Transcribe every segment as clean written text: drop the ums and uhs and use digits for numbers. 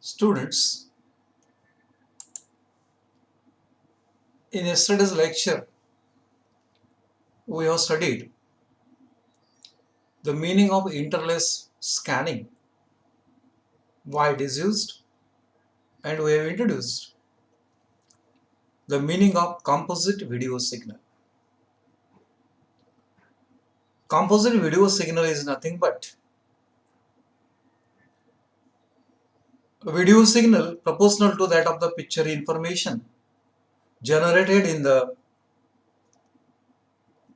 Students, in yesterday's lecture, we have studied the meaning of interlace scanning, why it is used, and we have introduced the meaning of composite video signal. Composite video signal is nothing but a video signal proportional to that of the picture information generated in the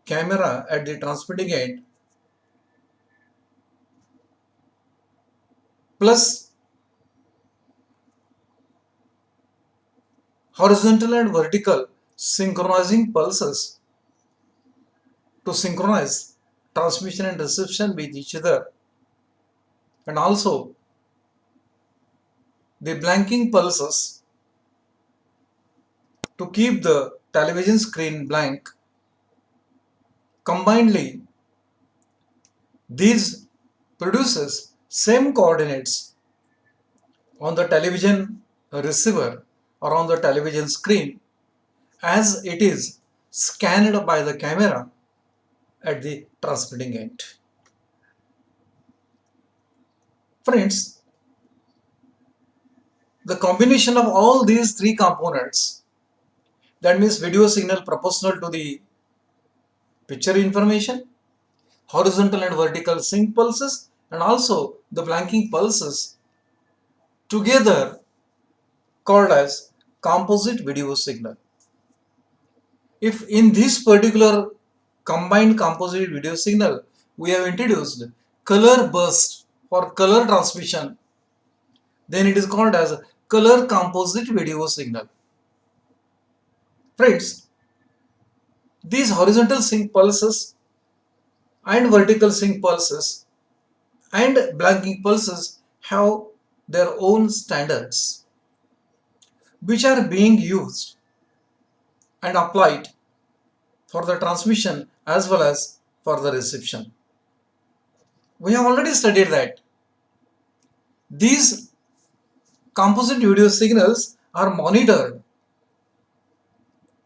camera at the transmitting end plus horizontal and vertical synchronizing pulses to synchronize transmission and reception with each other, and also the blanking pulses to keep the television screen blank. Combinedly, these produces same coordinates on the television receiver or on the television screen as it is scanned by the camera at the transmitting end. Friends, the combination of all these three components, that means video signal proportional to the picture information, horizontal and vertical sync pulses, and also the blanking pulses, together called as composite video signal. If in this particular combined composite video signal we have introduced color burst for color transmission, then it is called as color composite video signal. Friends, these horizontal sync pulses and vertical sync pulses and blanking pulses have their own standards which are being used and applied for the transmission as well as for the reception. We have already studied that these composite video signals are monitored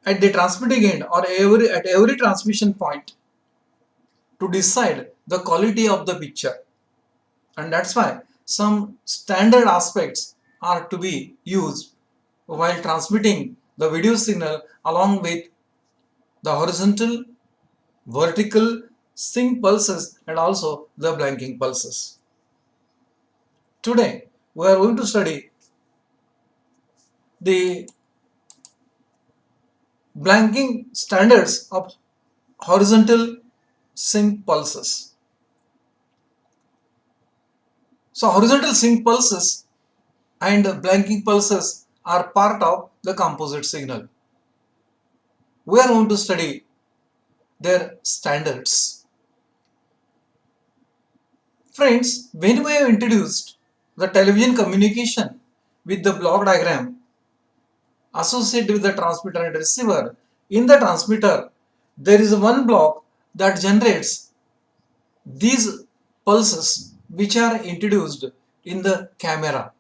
at the transmitting end or at every transmission point to decide the quality of the picture, and that's why some standard aspects are to be used while transmitting the video signal along with the horizontal, vertical sync pulses and also the blanking pulses. Today we are going to study the blanking standards of horizontal sync pulses. So horizontal sync pulses and blanking pulses are part of the composite signal. We are going to study their standards. Friends, when we have introduced the television communication with the block diagram associated with the transmitter and receiver, in the transmitter there is one block that generates these pulses which are introduced in the camera.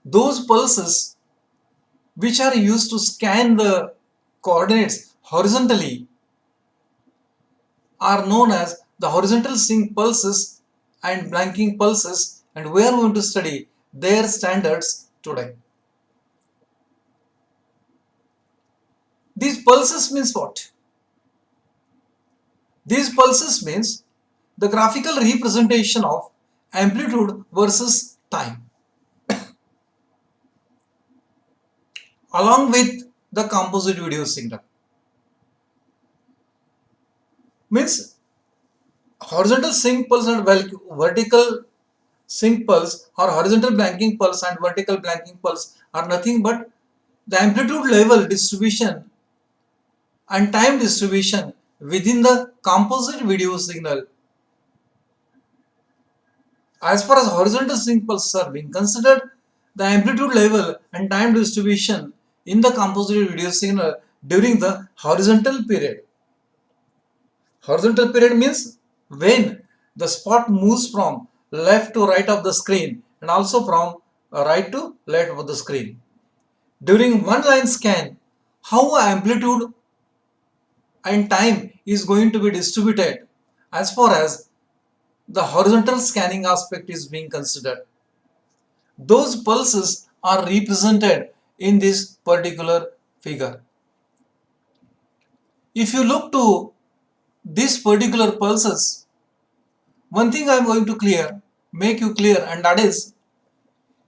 Those pulses which are used to scan the coordinates horizontally are known as the horizontal sync pulses and blanking pulses, and we are going to study their standards today. These pulses means what? These pulses means the graphical representation of amplitude versus time along with the composite video signal. Means horizontal sync pulse and vertical sync pulse or horizontal blanking pulse and vertical blanking pulse are nothing but the amplitude level distribution and time distribution within the composite video signal. As far as horizontal sync pulses are being considered, the amplitude level and time distribution in the composite video signal during the horizontal period. Horizontal period means when the spot moves from left to right of the screen and also from right to left of the screen. During one line scan, how amplitude and time is going to be distributed as far as the horizontal scanning aspect is being considered. Those pulses are represented in this particular figure. If you look to these particular pulses, one thing I am going to make you clear, and that is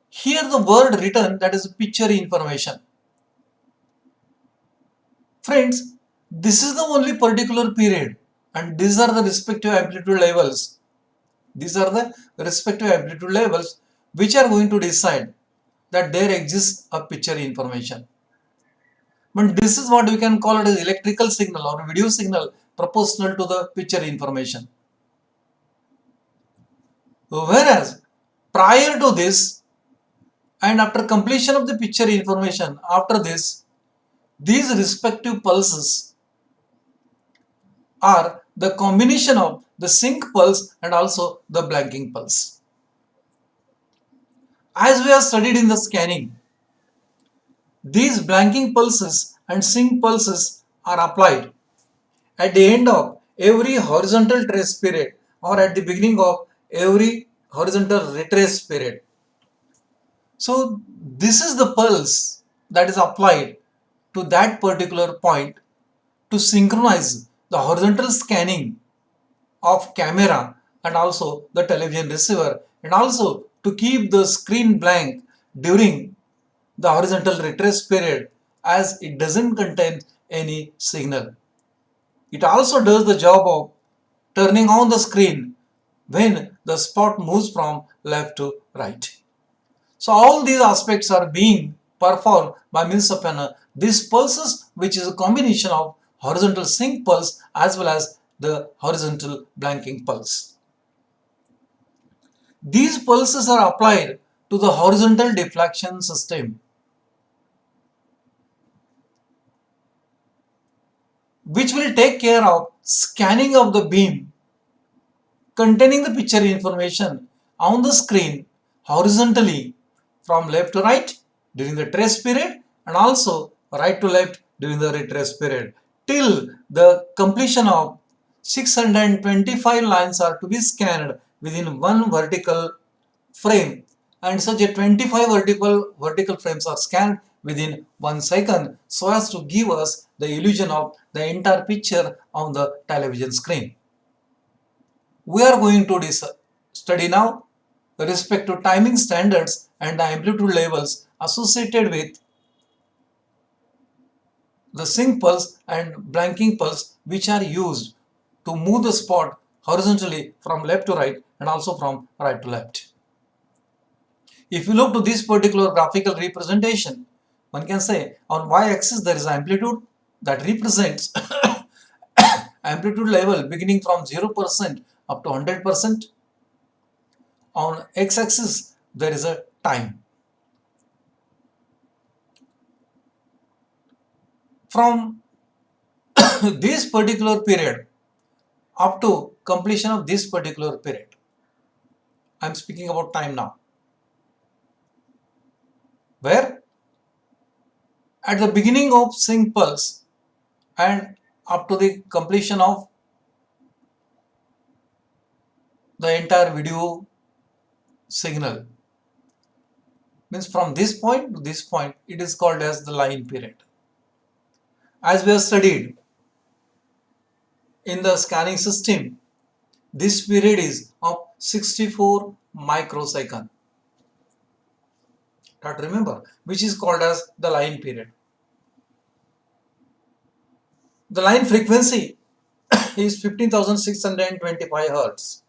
here the word written, that is picture information. Friends, this is the only particular period and these are the respective amplitude levels. These are the respective amplitude levels which are going to decide that there exists a picture information. But this is what we can call it as electrical signal or video signal proportional to the picture information. Whereas prior to this and after completion of the picture information, after this, these respective pulses are the combination of the sync pulse and also the blanking pulse. As we have studied in the scanning, these blanking pulses and sync pulses are applied at the end of every horizontal trace period or at the beginning of every horizontal retrace period. So this is the pulse that is applied to that particular point to synchronize the horizontal scanning of camera and also the television receiver, and also to keep the screen blank during the horizontal retrace period as it doesn't contain any signal. It also does the job of turning on the screen when the spot moves from left to right. So all these aspects are being performed by means of these pulses, which is a combination of horizontal sync pulse as well as the horizontal blanking pulse. These pulses are applied to the horizontal deflection system, which will take care of scanning of the beam containing the picture information on the screen horizontally from left to right during the trace period and also right to left during the retrace period till the completion of 625 lines are to be scanned within one vertical frame, and such a 25 vertical frames are scanned within 1 second so as to give us the illusion of the entire picture on the television screen. We are going to study now with respect to timing standards and the amplitude levels associated with the sync pulse and blanking pulse, which are used to move the spot horizontally from left to right and also from right to left. If you look to this particular graphical representation, one can say on y-axis there is amplitude that represents amplitude level beginning from 0% up to 100%. On x-axis there is a time. From this particular period up to completion of this particular period, I am speaking about time now, where at the beginning of sync pulse and up to the completion of the entire video signal, means from this point to this point, it is called as the line period. As we have studied in the scanning system, this period is of 64 microsecond. That remember, which is called as the line period. The line frequency is 15,625 Hertz.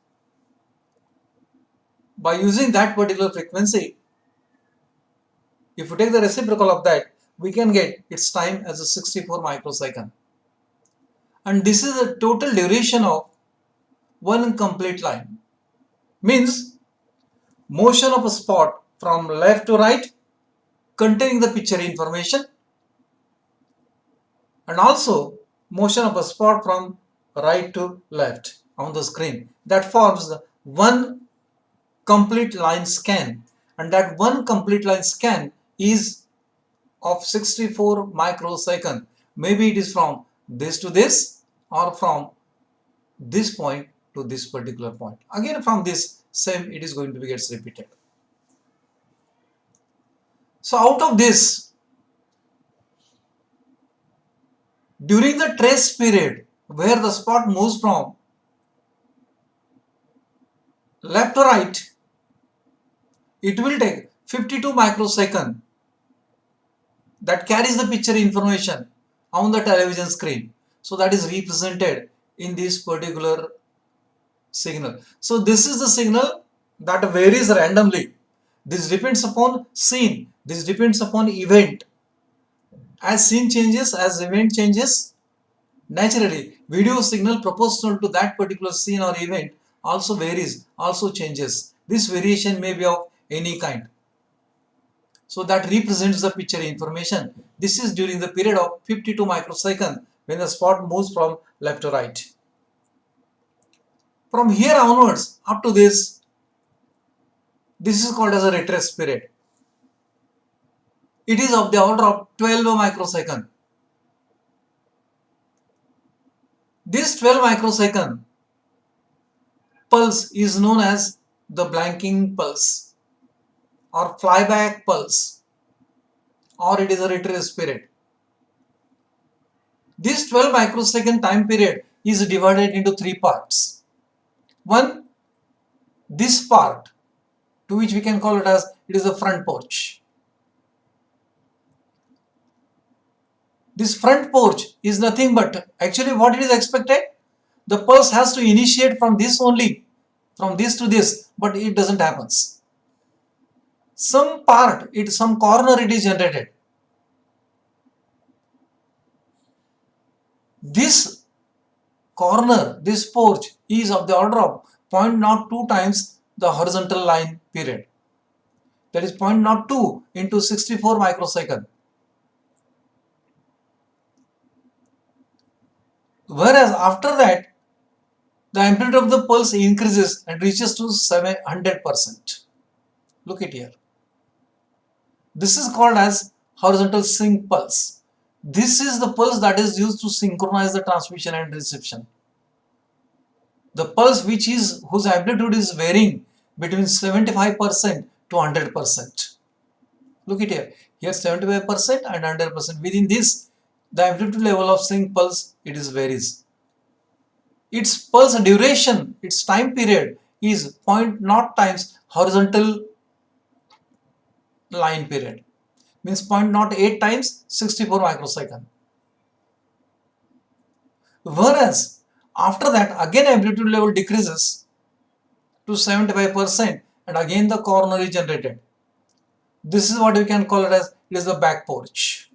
By using that particular frequency, if you take the reciprocal of that, we can get its time as a 64 microsecond. And this is the total duration of one complete line. Means motion of a spot from left to right containing the picture information, and also motion of a spot from right to left on the screen. That forms one complete line scan, and that one complete line scan is of 64 microsecond. Maybe it is from this to this, or from this point to this particular point. Again from this same it is going to be gets repeated. So out of this, during the trace period where the spot moves from left to right, it will take 52 microsecond that carries the picture information on the television screen. So that is represented in this particular signal. So this is the signal that varies randomly. This depends upon scene. This depends upon event. As scene changes, as event changes, naturally video signal proportional to that particular scene or event also varies, also changes. This variation may be of any kind. So that represents the picture information. This is during the period of 52 microseconds when the spot moves from left to right. From here onwards up to this is called as a retrace period. It is of the order of 12 microsecond. This 12 microsecond pulse is known as the blanking pulse or flyback pulse, or it is a retrace period. This 12 microsecond time period is divided into three parts. One, this part, to which we can call it as it is the front porch. This front porch is nothing but actually what it is expected. The pulse has to initiate from this only, from this to this, but it doesn't happen. Some part, some corner it is generated. This corner, this porch is of the order of 0.02 times the horizontal line period. That is 0.02 into 64 microsecond. Whereas after that, the amplitude of the pulse increases and reaches to 700%. Look at here. This is called as horizontal sync pulse. This is the pulse that is used to synchronize the transmission and reception. The pulse whose amplitude is varying between 75% to 100%. Look at here. Here 75% and 100%. Within this, the amplitude level of sync pulse varies. Its pulse duration, its time period is 0.0 times horizontal line period. Means 0.08 times 64 microsecond. Whereas after that again amplitude level decreases to 75% and again the corner is generated. This is what we can call it as it is the back porch.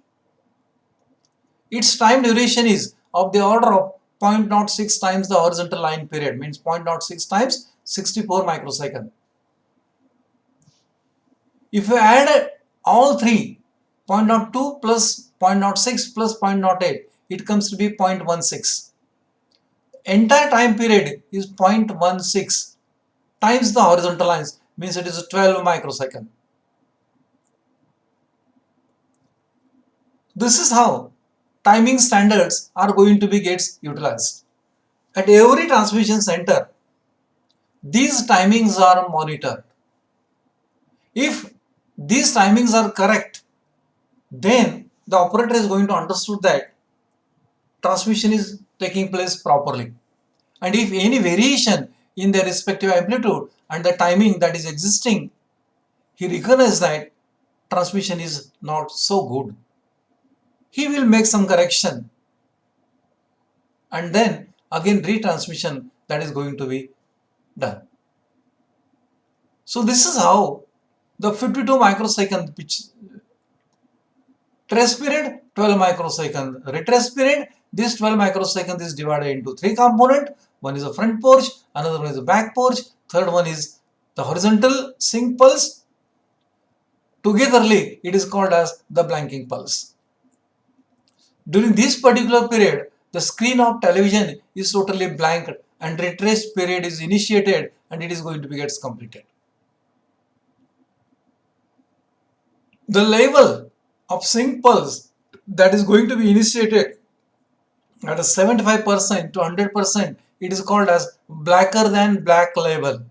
Its time duration is of the order of 0.06 times the horizontal line period, means 0.06 times 64 microsecond. If you add all three, 0.02 plus 0.06 plus 0.08, it comes to be 0.16. Entire time period is 0.16 times the horizontal lines, means it is 12 microsecond. This is how timing standards are going to be gets utilized. At every transmission center, these timings are monitored. If these timings are correct, then the operator is going to understand that transmission is taking place properly. And if any variation in their respective amplitude and the timing that is existing, he recognizes that transmission is not so good. He will make some correction and then again retransmission that is going to be done. So this is how the 52 microsecond trace period, 12 microsecond retrace period. This 12 microsecond is divided into three components. One is a front porch, another one is a back porch, third one is the horizontal sync pulse. Togetherly, it is called as the blanking pulse. During this particular period, the screen of television is totally blank and retrace period is initiated and it is going to be gets completed. The level of sync pulse that is going to be initiated at a 75% to 100%, it is called as blacker than black level.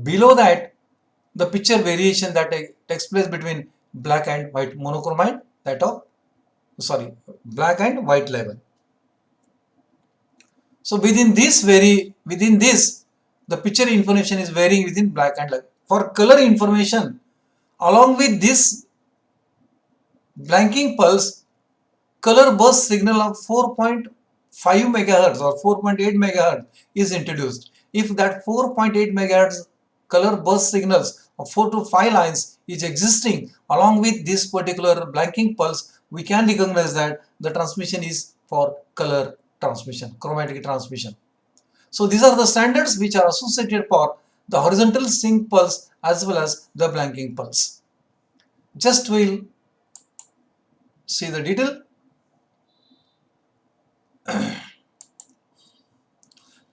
Below that, the picture variation that takes place between black and white monochromite, that of black and white level. So within this the picture information is varying within black and white. For color information, along with this blanking pulse, color burst signal of 4.5 megahertz or 4.8 megahertz is introduced. If that 4.8 megahertz color burst signals of 4 to 5 lines is existing along with this particular blanking pulse, we can recognize that the transmission is for color transmission, chromatic transmission. So these are the standards which are associated for the horizontal sync pulse as well as the blanking pulse. Just we'll see the detail.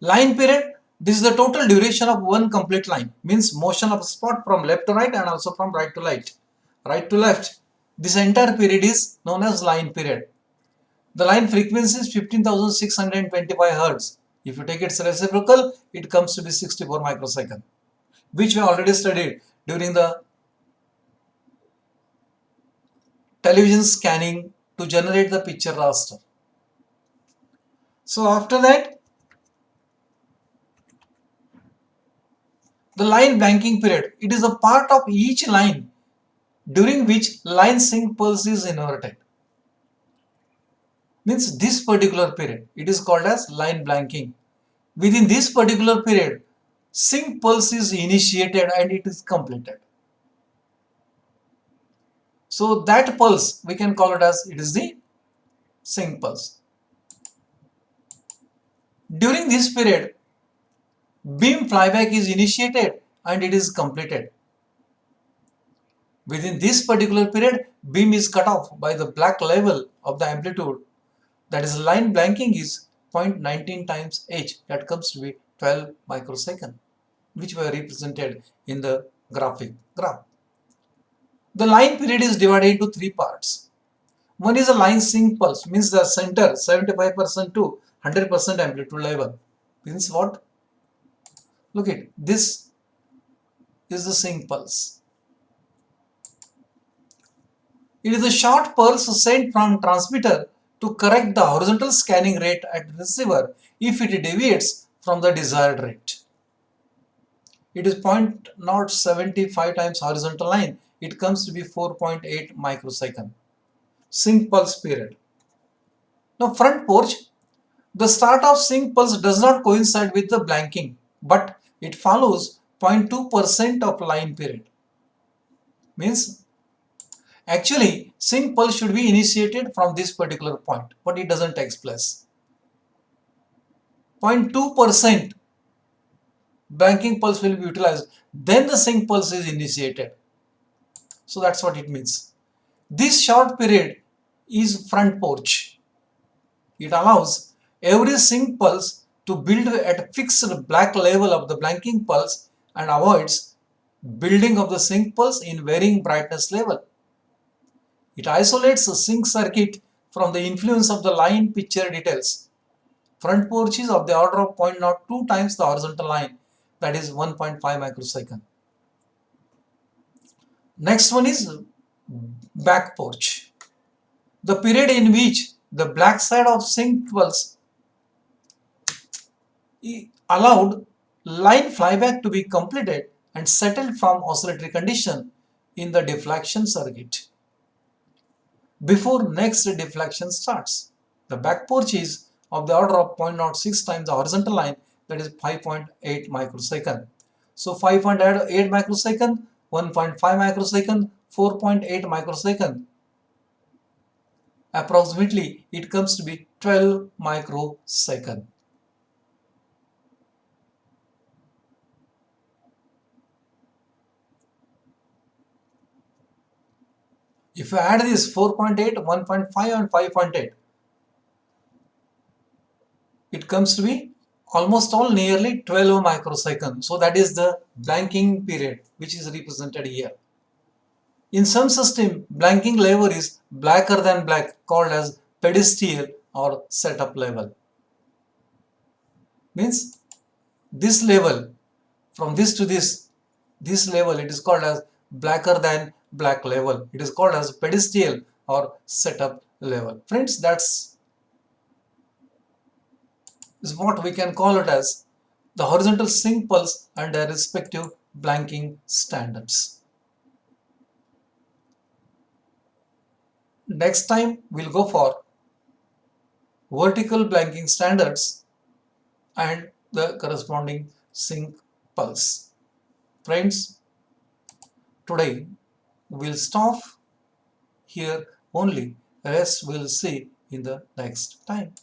Line period, this is the total duration of one complete line, means motion of spot from left to right and also from right to left. This entire period is known as line period. The line frequency is 15,625 Hz. If you take its reciprocal, it comes to be 64 microsecond, which we already studied during the television scanning to generate the picture raster. So after that, the line blanking period, it is a part of each line during which line sync pulse is inverted. Means this particular period, it is called as line blanking. Within this particular period, sync pulse is initiated and it is completed. So that pulse, we can call it as, it is the sync pulse. During this period, beam flyback is initiated and it is completed. Within this particular period, beam is cut off by the black level of the amplitude, that is line blanking is 0.19 times h, that comes to be 12 microsecond, which were represented in the graph. The line period is divided into three parts. One is a line sync pulse, means the center 75% to 100% amplitude level. Means what? Look at this is the sync pulse. It is a short pulse sent from transmitter to correct the horizontal scanning rate at receiver if it deviates from the desired rate. It is 0.075 times horizontal line. It comes to be 4.8 microsecond. Sync pulse period. Now front porch, the start of sync pulse does not coincide with the blanking, but it follows 0.2% of line period. Means actually sync pulse should be initiated from this particular point, but it doesn't take place. 0.2% blanking pulse will be utilized, then the sync pulse is initiated. So that's what it means. This short period is front porch. It allows every sync pulse to build at a fixed black level of the blanking pulse and avoids building of the sync pulse in varying brightness level. It isolates the sync circuit from the influence of the line picture details. Front porch is of the order of 0.02 times the horizontal line, that is 1.5 microsecond. Next one is back porch. The period in which the black side of sync pulse allowed line flyback to be completed and settled from oscillatory condition in the deflection circuit before next deflection starts. The back porch is of the order of 0.06 times the horizontal line, that is 5.8 microsecond. So 5.8 microsecond, 1.5 microsecond, 4.8 microsecond. Approximately it comes to be 12 microsecond. If you add this 4.8, 1.5 and 5.8, it comes to be almost all nearly 12 microseconds. So that is the blanking period which is represented here. In some system, blanking level is blacker than black, called as pedestal or setup level. Means this level, from this to this level, it is called as blacker than black level. It is called as pedestal or setup level. Friends, that's is what we can call it as the horizontal sync pulse and their respective blanking standards. Next time we'll go for vertical blanking standards and the corresponding sync pulse. Friends, today we'll stop here only. Rest we'll see in the next time.